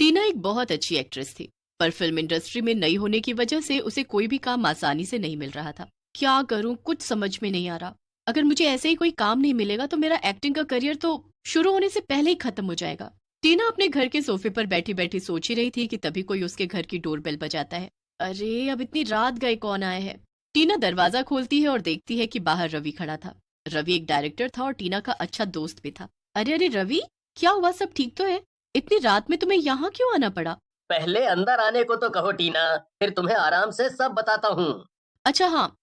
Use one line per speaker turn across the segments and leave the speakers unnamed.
टीना एक बहुत अच्छी एक्ट्रेस थी, पर फिल्म इंडस्ट्री में नई होने की वजह से उसे कोई भी काम आसानी से नहीं मिल रहा था। क्या करूं, कुछ समझ में नहीं आ रहा। अगर मुझे ऐसे ही कोई काम नहीं मिलेगा तो मेरा एक्टिंग का करियर तो शुरू होने से पहले ही खत्म हो जाएगा। टीना अपने घर के सोफे पर बैठी बैठी सोच ही रही थी कि तभी कोई उसके घर की डोरबेल बजाता है। अरे, अब इतनी रात गए, कौन आए हैं? टीना दरवाजा खोलती है और देखती है कि बाहर रवि खड़ा था। रवि एक डायरेक्टर था और टीना का अच्छा दोस्त भी था। अरे अरे रवि, क्या हुआ? सब ठीक तो है? इतनी रात में तुम्हें यहाँ क्यों आना पड़ा?
पहले अंदर आने को तो कहो टीना, फिर तुम्हें आराम से सब बताता हूँ।
अच्छा हाँ,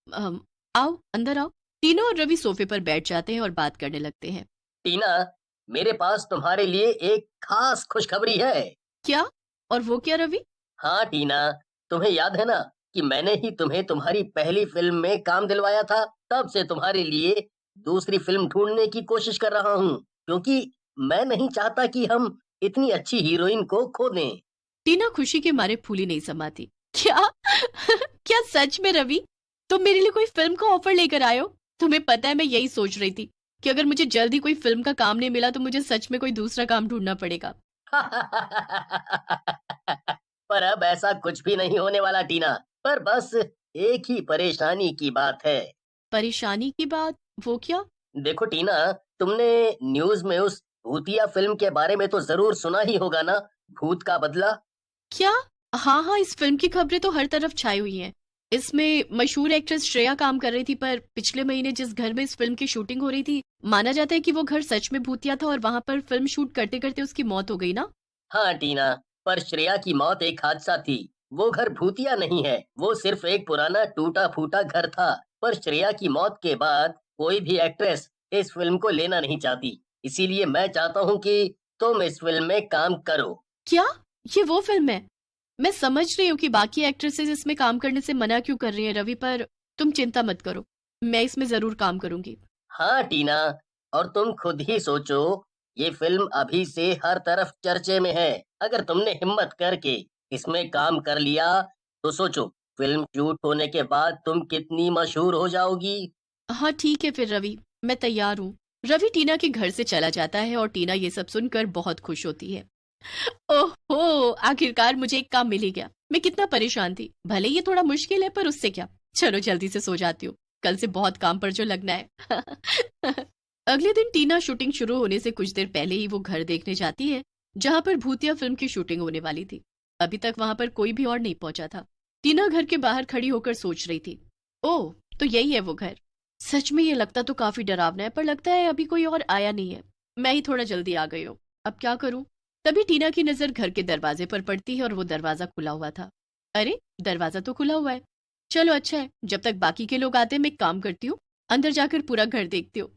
आओ अंदर आओ। टीना और रवि सोफे पर बैठ जाते हैं और बात करने लगते हैं।
टीना, मेरे पास तुम्हारे लिए एक खास खुशखबरी है।
क्या? और वो क्या रवि?
हाँ टीना, तुम्हें याद है ना कि मैंने ही तुम्हें तुम्हारी पहली फिल्म में काम दिलवाया था। तब से तुम्हारे लिए दूसरी फिल्म ढूंढने की कोशिश कर रहा हूँ, क्योंकि मैं नहीं चाहता कि हम इतनी अच्छी हीरोइन को खो दें।
टीना खुशी के मारे फूली नहीं समाती। क्या? क्या सच में रवि, तुम मेरे लिए कोई फिल्म का ऑफर लेकर आए हो? तुम्हें पता है मैं यही सोच रही थी कि अगर मुझे जल्दी कोई फिल्म का काम नहीं मिला तो मुझे सच में कोई दूसरा काम ढूंढना पड़ेगा।
पर अब ऐसा कुछ भी नहीं होने वाला टीना। पर बस एक ही परेशानी की बात है।
परेशानी की बात? वो क्या?
देखो टीना, तुमने न्यूज में उस भूतिया फिल्म के बारे में तो जरूर सुना ही होगा ना, भूत का बदला।
क्या? हाँ हाँ, इस फिल्म की खबरें तो हर तरफ छाई हुई हैं। इसमें मशहूर एक्ट्रेस श्रेया काम कर रही थी, पर पिछले महीने जिस घर में इस फिल्म की शूटिंग हो रही थी, माना जाता है कि वो घर सच में भूतिया था और वहां पर फिल्म शूट करते करते उसकी मौत हो गई ना।
हाँ टीना, पर श्रेया की मौत एक हादसा थी। वो घर भूतिया नहीं है, वो सिर्फ एक पुराना टूटा फूटा घर था। पर श्रेया की मौत के बाद कोई भी एक्ट्रेस इस फिल्म को लेना नहीं चाहती। इसीलिए मैं चाहता हूँ कि तुम इस फिल्म में काम करो।
क्या? ये वो फिल्म है? मैं समझ रही हूँ कि बाकी एक्ट्रेसेस इसमें काम करने से मना क्यों कर रही हैं रवि, पर तुम चिंता मत करो, मैं इसमें जरूर काम करूंगी।
हाँ टीना, और तुम खुद ही सोचो, ये फिल्म अभी से हर तरफ चर्चे में है। अगर तुमने हिम्मत करके इसमें काम कर लिया तो सोचो, फिल्म शूट होने के बाद तुम कितनी मशहूर हो जाओगी।
हाँ ठीक है फिर रवि, मैं तैयार हूँ। रवि टीना के घर से चला जाता है और टीना ये सब सुनकर बहुत खुश होती है। ओहो, आखिरकार मुझे एक काम मिल ही गया। मैं कितना परेशान थी, भले ये थोड़ा मुश्किल है पर उससे क्या। चलो जल्दी से सो जाती हूँ, कल से बहुत काम पर जो लगना है। अगले दिन टीना शूटिंग शुरू होने से कुछ देर पहले ही वो घर देखने जाती है जहां पर भूतिया फिल्म की शूटिंग होने वाली थी। अभी तक वहां पर कोई भी और नहीं पहुंचा था। टीना घर के बाहर खड़ी होकर सोच रही थी, ओह, तो यही है वो घर। सच में ये लगता तो काफी डरावना है, पर लगता है अभी कोई और आया नहीं है। मैं ही थोड़ा जल्दी आ गई हूँ, अब क्या करूं? तभी टीना की नजर घर के दरवाजे पर पड़ती है और वो दरवाजा खुला हुआ था। अरे, दरवाजा तो खुला हुआ है। चलो अच्छा है, जब तक बाकी के लोग आते हैं मैं एक काम करती हूँ, अंदर जाकर पूरा घर देखती हूँ।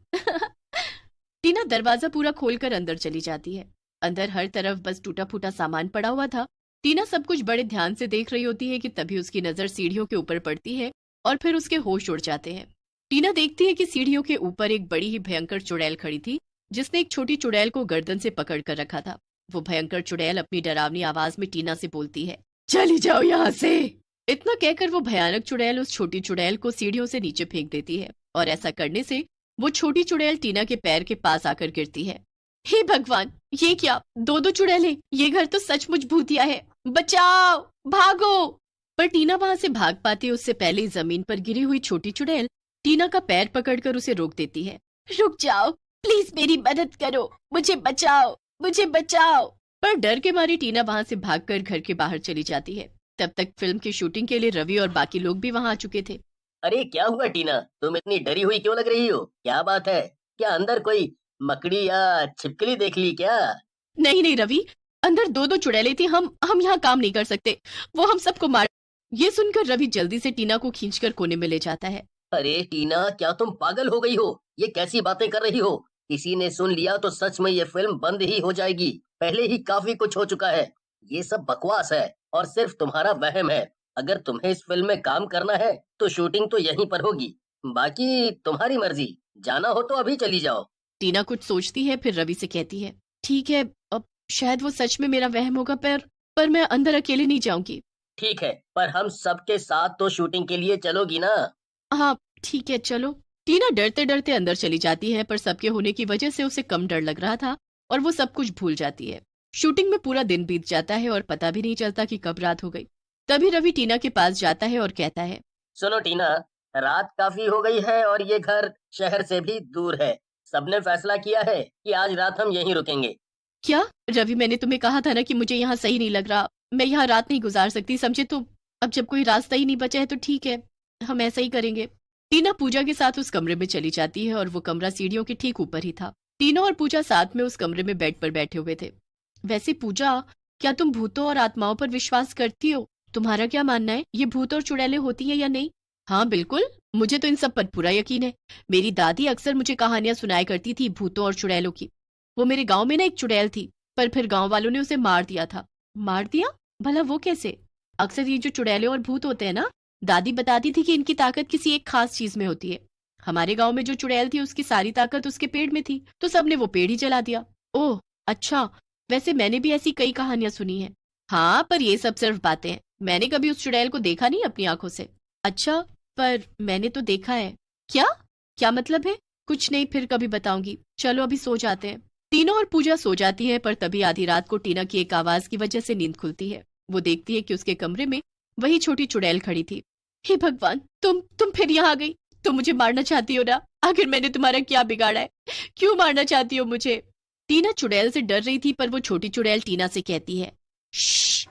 टीना दरवाजा पूरा खोलकर अंदर चली जाती है। अंदर हर तरफ बस टूटा फूटा सामान पड़ा हुआ था। टीना सब कुछ बड़े ध्यान से देख रही होती है कि तभी उसकी नजर सीढ़ियों के ऊपर पड़ती है और फिर उसके होश उड़ जाते हैं। टीना देखती है कि सीढ़ियों के ऊपर एक बड़ी ही भयंकर चुड़ैल खड़ी थी, जिसने एक छोटी चुड़ैल को गर्दन से पकड़ कर रखा था। वो भयंकर चुड़ैल अपनी डरावनी आवाज में टीना से बोलती है, चली जाओ यहाँ से। इतना कहकर वो भयानक चुड़ैल उस छोटी चुड़ैल को सीढ़ियों से नीचे फेंक देती है और ऐसा करने से वो छोटी चुड़ैल टीना के पैर के पास आकर गिरती है। हे भगवान, ये क्या, दो दो चुड़ैलें! ये घर तो सचमुच भूतिया है। बचाओ, भागो! पर टीना वहां से भाग पाती उससे पहले ही जमीन पर गिरी हुई छोटी चुड़ैल टीना का पैर पकड़कर उसे रोक देती है। रुक जाओ, प्लीज मेरी मदद करो, मुझे बचाओ, मुझे बचाओ! पर डर के मारी टीना वहां से भागकर घर के बाहर चली जाती है। तब तक फिल्म की शूटिंग के लिए रवि और बाकी लोग भी वहां आ चुके थे।
अरे क्या हुआ टीना, तुम इतनी डरी हुई क्यों लग रही हो? क्या बात है? क्या अंदर कोई मकड़ी या छिपकली देख ली क्या?
नहीं नहीं रवि, अंदर दो दो चुड़ैलें थी, हम यहाँ काम नहीं कर सकते, वो हम सबको मार। ये सुनकर रवि जल्दी से टीना को खींचकर कोने में ले जाता है।
अरे टीना, क्या तुम पागल हो गई हो? ये कैसी बातें कर रही हो? किसी ने सुन लिया तो सच में ये फिल्म बंद ही हो जाएगी। पहले ही काफी कुछ हो चुका है। ये सब बकवास है और सिर्फ तुम्हारा वहम है। अगर तुम्हें इस फिल्म में काम करना है तो शूटिंग तो यहीं पर होगी। बाकी तुम्हारी मर्जी, जाना हो तो अभी चली जाओ।
टीना कुछ सोचती है, फिर रवि से कहती है, ठीक है, अब शायद वो सच में मेरा वहम होगा, पर मैं अंदर अकेले नहीं जाऊंगी।
ठीक है, पर हम सबके साथ तो शूटिंग के लिए चलोगी ना?
हाँ ठीक है, चलो। टीना डरते डरते अंदर चली जाती है, पर सबके होने की वजह से उसे कम डर लग रहा था और वो सब कुछ भूल जाती है। शूटिंग में पूरा दिन बीत जाता है और पता भी नहीं चलता कि कब रात हो गई। तभी रवि टीना के पास जाता है और कहता है,
सुनो टीना, रात काफी हो गई है और ये घर शहर से भी दूर है। सबने फैसला किया है कि आज रात हम यहीं रुकेंगे।
क्या? रवि, मैंने तुम्हें कहा था ना कि मुझे यहाँ सही नहीं लग रहा, मैं यहाँ रात नहीं गुजार सकती, समझे? तो अब जब कोई रास्ता ही नहीं बचा है तो ठीक है, हम ऐसा ही करेंगे। टीना पूजा के साथ उस कमरे में चली जाती है और वो कमरा सीढ़ियों के ठीक ऊपर ही था। टीना और पूजा साथ में उस कमरे में बेड पर बैठे हुए थे। वैसे पूजा, क्या तुम भूतों और आत्माओं पर विश्वास करती हो? तुम्हारा क्या मानना है, ये भूत और चुड़ैलें होती हैं या नहीं? हाँ बिल्कुल, मुझे तो इन सब पर पूरा यकीन है। मेरी दादी अक्सर मुझे कहानियां सुनाया करती थी भूतों और चुड़ैलों की। वो मेरे गांव में ना एक चुड़ैल थी, पर फिर गांव वालों ने उसे मार दिया था। मार दिया? भला वो कैसे? अक्सर ये जो चुड़ैलें और भूत होते हैं ना, दादी बताती थी कि इनकी ताकत किसी एक खास चीज में होती है। हमारे गांव में जो चुड़ैल थी उसकी सारी ताकत उसके पेड़ में थी, तो सबने वो पेड़ ही जला दिया। ओह अच्छा, वैसे मैंने भी ऐसी कई कहानियां सुनी हैं। हाँ, पर ये सब सिर्फ बातें हैं, मैंने कभी उस चुड़ैल को देखा नहीं अपनी आंखों से। अच्छा, पर मैंने तो देखा है। क्या? क्या मतलब है? कुछ नहीं, फिर कभी बताऊंगी, चलो अभी सो जाते हैं। टीना और पूजा सो जाती है, पर तभी आधी रात को टीना की एक आवाज की वजह से नींद खुलती है। वो देखती है कि उसके कमरे में वही छोटी चुड़ैल खड़ी थी। हे भगवान, तुम फिर यहाँ आ गई। तुम मुझे मारना चाहती हो ना? आखिर मैंने तुम्हारा क्या बिगाड़ा है? क्यों मारना चाहती हो मुझे? टीना चुड़ैल से डर रही थी, पर वो छोटी चुड़ैल टीना से कहती है, श्श,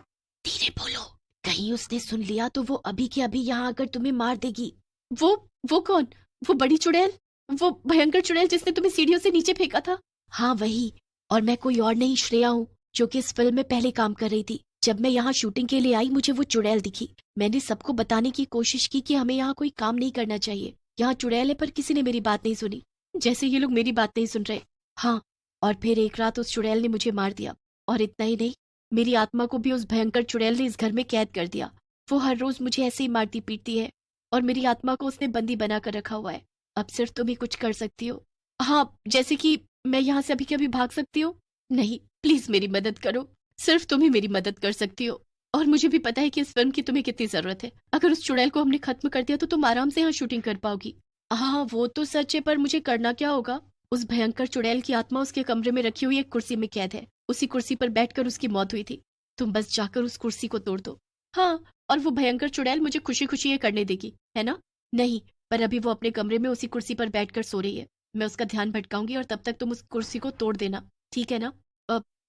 धीरे बोलो, कहीं उसने सुन लिया तो वो अभी के अभी यहाँ आकर तुम्हें मार देगी। वो कौन? वो बड़ी चुड़ैल? वो भयंकर चुड़ैल जिसने तुम्हें सीढ़ियों से नीचे फेंका था? हाँ वही, और मैं कोई और नहीं, श्रेया हूँ, जो कि इस फिल्म में पहले काम कर रही थी। जब मैं यहाँ शूटिंग के लिए आई, मुझे वो चुड़ैल दिखी। मैंने सबको बताने की कोशिश की कि हमें यहाँ कोई काम नहीं करना चाहिए, यहाँ चुड़ैल है, पर किसी ने मेरी बात नहीं सुनी, जैसे ये लोग मेरी बात नहीं सुन रहे। हाँ, और फिर एक रात उस चुड़ैल ने मुझे मार दिया, और इतना ही नहीं, मेरी आत्मा को भी उस भयंकर चुड़ैल ने इस घर में कैद कर दिया। वो हर रोज मुझे ऐसे ही मारती पीटती है, और मेरी आत्मा को उसने बंदी बना कर रखा हुआ है। अब सिर्फ तुम ही कुछ कर सकती हो। हाँ, जैसे कि मैं यहाँ से अभी के अभी भाग सकती हूँ? नहीं, प्लीज मेरी मदद करो, सिर्फ तुम ही मेरी मदद कर सकती हो। और मुझे भी पता है कि इस फिल्म की तुम्हें कितनी जरूरत है। अगर उस चुड़ैल को हमने खत्म कर दिया तो तुम आराम से यहाँ शूटिंग कर पाओगी। हाँ वो तो सच है, पर मुझे करना क्या होगा? उस भयंकर चुड़ैल की आत्मा उसके कमरे में रखी हुई एक कुर्सी में कैद है। उसी कुर्सी पर बैठकर उसकी मौत हुई थी। तुम बस जाकर उस कुर्सी को तोड़ दो। हाँ, और वो भयंकर चुड़ैल मुझे खुशी खुशी ये करने देगी, है ना? नहीं, पर अभी वो अपने कमरे में उसी कुर्सी पर बैठकर सो रही है। मैं उसका ध्यान भटकाऊंगी और तब तक तुम उस कुर्सी को तोड़ देना, ठीक है ना?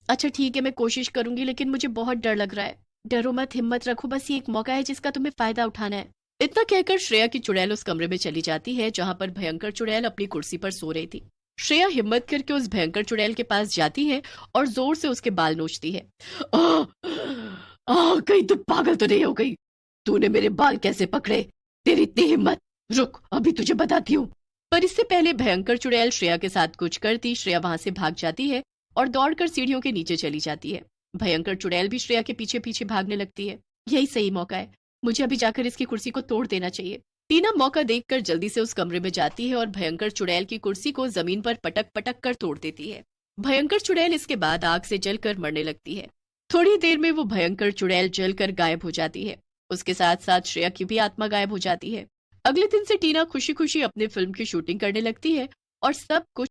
अच्छा ठीक है, मैं कोशिश करूंगी, लेकिन मुझे बहुत डर लग रहा है। डरो मत, हिम्मत रखो, बस ये एक मौका है जिसका तुम्हें फायदा उठाना है। इतना कहकर श्रेया की चुड़ैल उस कमरे में चली जाती है जहां पर भयंकर चुड़ैल अपनी कुर्सी पर सो रही थी। श्रेया हिम्मत करके उस भयंकर चुड़ैल के पास जाती है और जोर से उसके बाल नोचती है। कहीं तू पागल तो नहीं हो गई? तूने मेरे बाल कैसे पकड़े? तेरी इतनी हिम्मत! रुक, अभी तुझे बताती हूँ। पर इससे पहले भयंकर चुड़ैल श्रेया के साथ कुछ करती, श्रेया वहां से भाग जाती है और दौड़कर सीढ़ियों के नीचे चली जाती है। भयंकर चुड़ैल भी श्रेया के पीछे पीछे भागने लगती है। यही सही मौका है, मुझे अभी जाकर इसकी कुर्सी को तोड़ देना चाहिए। टीना मौका देखकर जल्दी से उस कमरे में जाती है और भयंकर चुड़ैल की कुर्सी को जमीन पर पटक पटक कर तोड़ देती है। भयंकर चुड़ैल इसके बाद आग से जलकर मरने लगती है। थोड़ी देर में वो भयंकर चुड़ैल जलकर गायब हो जाती है। उसके साथ साथ श्रेया की भी आत्मा गायब हो जाती है। अगले दिन से टीना खुशी खुशी अपने फिल्म की शूटिंग करने लगती है और सब कुछ